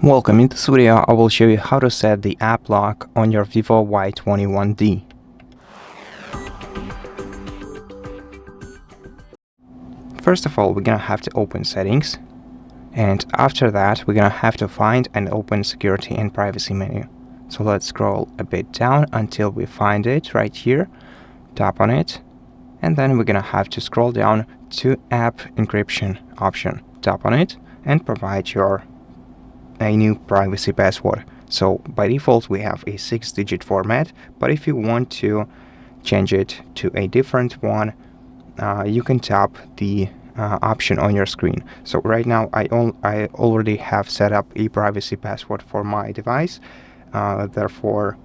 Welcome. In this video, I will show you how to set the app lock on your VIVO Y21D. First of all, we're gonna have to open settings, and after that, we're gonna have to find and open security and privacy menu. So let's scroll a bit down until we find it right here, tap on it, and then we're gonna have to scroll down to App Encryption option. Tap on it and provide a new privacy password. So by default we have a 6-digit format, but if you want to change it to a different one, you can tap the option on your screen. So right now I already have set up a privacy password for my device, therefore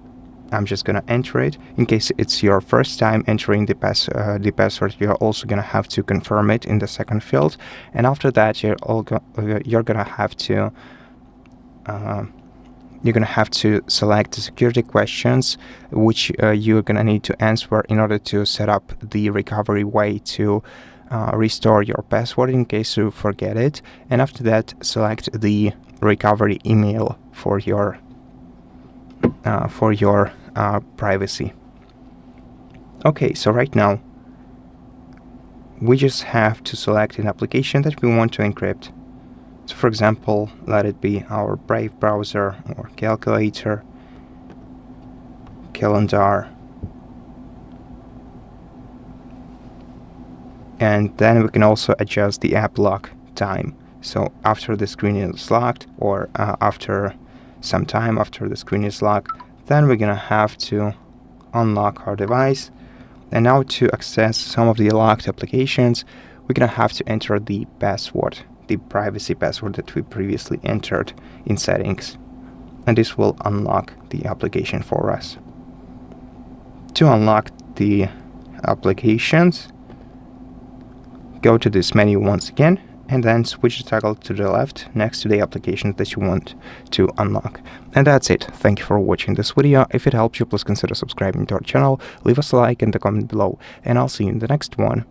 I'm just gonna enter it. In case it's your first time entering the password, you're also gonna have to confirm it in the second field, and after that you're gonna have to select the security questions which you're gonna need to answer in order to set up the recovery way to restore your password in case you forget it, and after that select the recovery email for your privacy. Okay, so right now we just have to select an application that we want to encrypt. So for example, let it be our Brave browser or calculator, calendar, and then we can also adjust the app lock time. So after the screen is locked, or after some time after the screen is locked, then we're gonna have to unlock our device. And now to access some of the locked applications, we're gonna have to enter the password, the privacy password that we previously entered in settings, and this will unlock the application for us. To unlock the applications, go to this menu once again, and then switch the toggle to the left next to the applications that you want to unlock. And that's it. Thank you for watching this video. If it helped you, please consider subscribing to our channel, leave us a like and a comment below, and I'll see you in the next one.